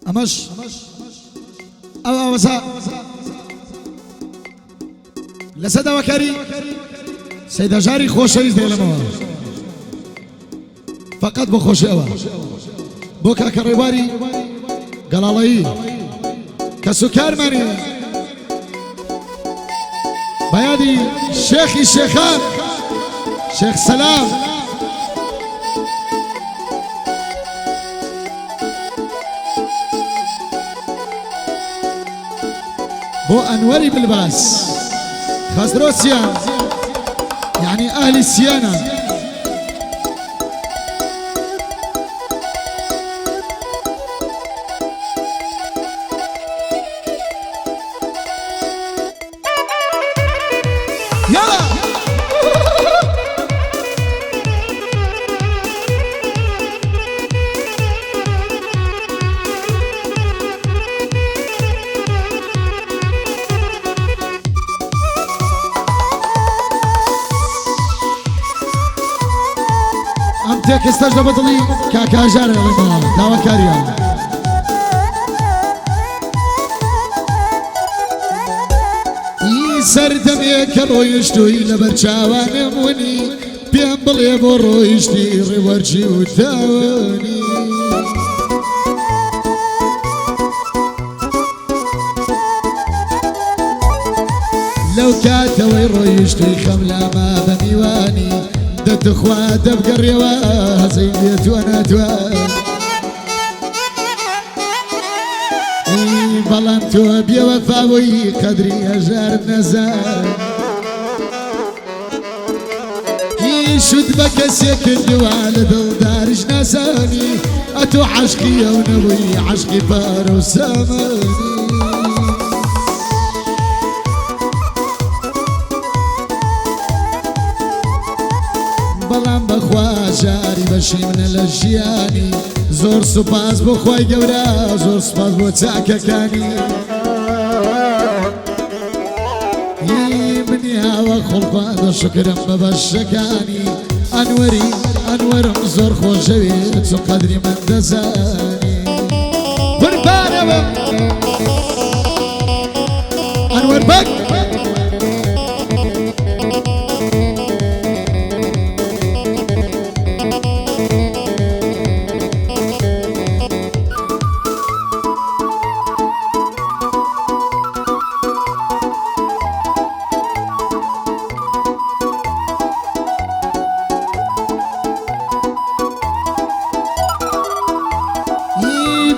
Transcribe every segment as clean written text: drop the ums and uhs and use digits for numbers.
أمش أو وسا لسدا وكري سيدا جاري خوشيز ديلموا فقط بخوشي أوا بوكا كريباري قلالي كسكر مني بيادي شيخي الشيخان شيخ سلام بو أنوري بالباس خسرو سيان يعني أهل السيانة يلا أمتك استجد بطلي كاكاجار داوا كاريا سردم يكرو يشتوي لبرشاوان موني بيان بلي برو يشتي ريورجي وداوني لو كاتوي رو يشتي خملا ما بميواني دت اخوات بقريوها زيت وانا تواني بلانتو بيا وفاوي قدري أجار نزار يشد بك سكن دوال دلدارج نساني أتو عشقي ونوي عشقي فارو ساماني بلان بخوا جاري بشي من الأجياني زور سپاس بو خوای گورا زور سپاس بو چاکەکانی منی هاوە خۆڵخوا شکرم بە بەشەکانی ئەنوەرم زۆر خۆشەوێت و قەدری من دەزانی قوربانەوە ئەنوەر بەک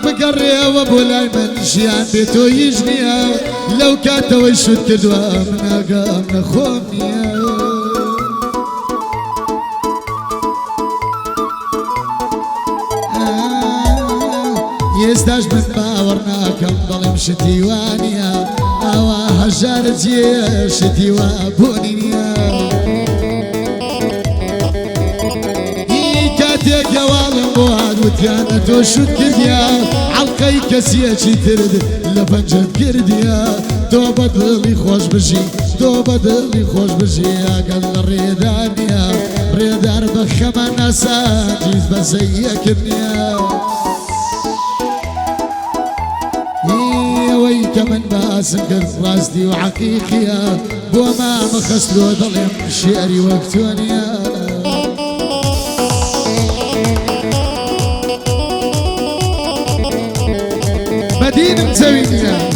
بقريها وبولاي من شيان بيتو يجنيها لو كاتوا يشد كدوا من أقام نخومنيها يستاج من باورنا كم ظلم شتيوانيا أوا هجارتي شتيوا بونينيا كاتيك يا والم بوهاد وتيانت وشد كديا عالقي كسيتي ترد لبنجد كرديا دو بدلي خوش بجي دو بدلي خوش بجي قال الريدانيا ريدار بخما ناسا جيز بزيك النيا ويك من باسم قرص راسدي وحقيقيا بو ما مخسلو ظلم شعري وقتونيا مدينة مسوينيا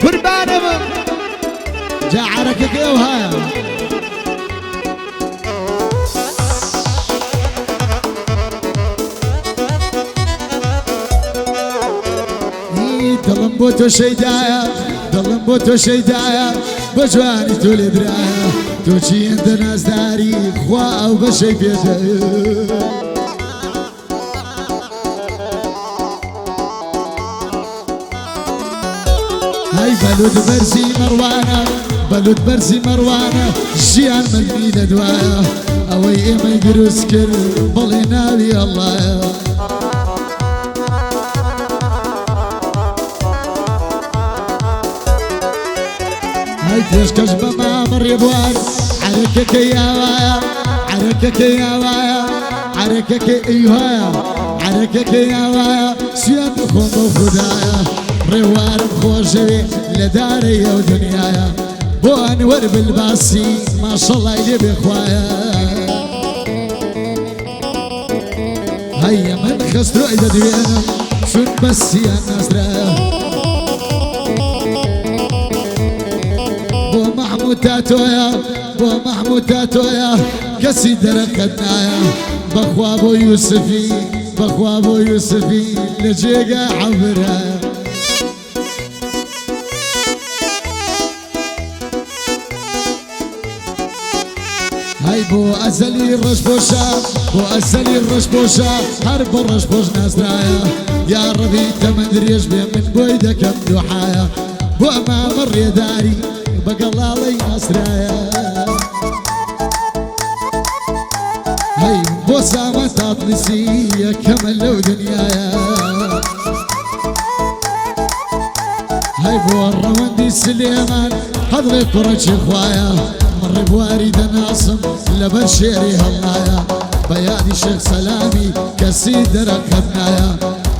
قربانة جعرك كيوها دلم بوتو شيدايا دلم بوتو شيدايا بجواني تولي درايا توشي انت ناس داري خوا وبشي بيدا هاي بلود برزي مروانة بلود برزي مروانة جيان من ميدا دوايا اوي ايما يقروس كر بلي ناوي الله هاي تشكش بما مر بوار عركك يا وايا عركك يا وايا عركك ايوه عركك يا وايا سياد خوم وخدايا روار خوشوي لداري ودنيايا بو انور بالباسي ما شاء الله يلي بخوايا هيا من خسروا اذا دوينا سن بس يا نزرة بو محمود تاتويا بو محمود تاتويا كسي درقتنايا بخوا بو يوسفي بخوا بو يوسفي لجيقا عبرايا هاي بو أزلي الرشبوشة بو أزلي الرشبوشة هرب الرشبوش نازرايا يا ربي تمدري يشبه من بويدك مدوحايا بو أمام الريداري بقى الله لي نازرايا هاي بو سامة تطلسية كمل لو دنيايا هاي بو الرواندي سليمان حضري كرش اخوايا مر بوارد ناصم لبشيري هلايا بيادي شيخ سلامي كسيد ركبنايا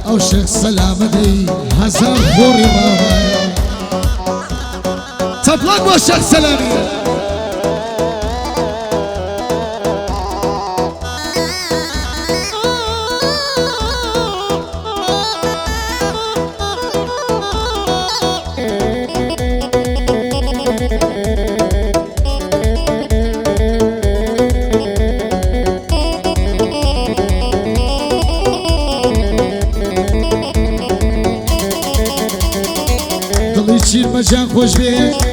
او شيخ سلامتي هزار خوري بابايا تطلق والشيخ سلامي شیر مجان خوش بی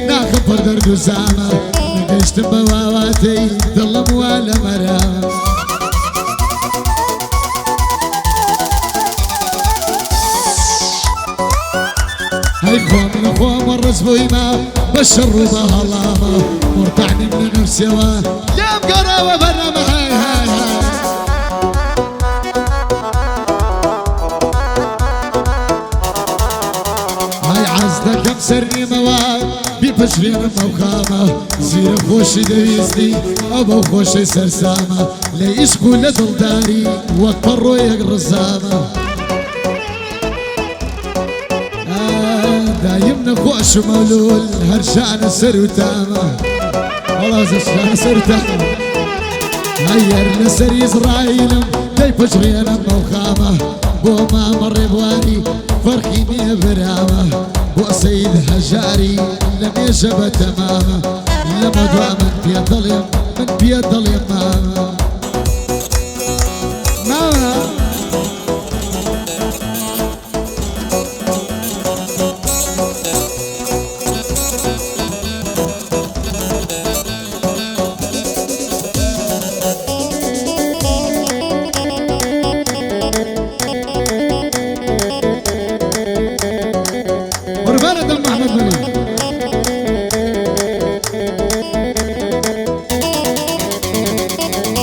ناخم پر درد و زامه نگشتم بواواتی دلم والا مرام هاي خوام خوام الرزبوي ما بشر بهالامه مرتعني من نفسي يا مقرا وبرم هاي هاي هاي عزدك مسرني مواد بفجرين موخامة زير خوشي دويزدي أبو خوشي سرسامة ليش كل دلداري وقروا يقرزامة دايم نخوش مولول هرشان سر وتامة خلاص هرشان سر وتامة غير لسر إسرائيل داي فجرين موخامة بو ما مر بواني فرحي مي برامة بو سيد هجاري لم يجب تماما لما دعا من بيد اليم من بيد اليم ماما ماما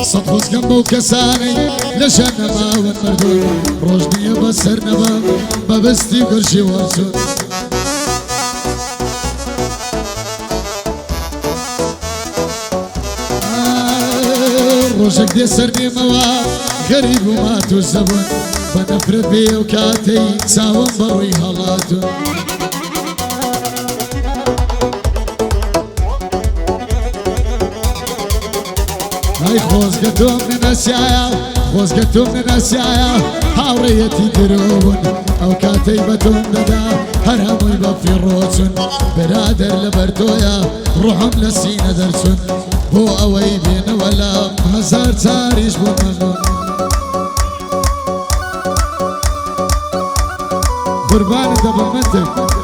صدفوز جنبو كساني لشان ما والمردود روجني بسر نبا ببستي قرشي ورسود روجك دي سرني موا غريب وماتو الزبون بنفرد بي وكاتي ساوم بروي هلاتو هاي خوزقتو من السيايا خوزقتو من السيايا حاوريتي دروبون او كاتيبتهم ددا هرمو يبا في الروسون برادر لبرتويا روحهم لسينا درسون بو اوي بين ولا هزار تاريش بو منون قربان دبا منتك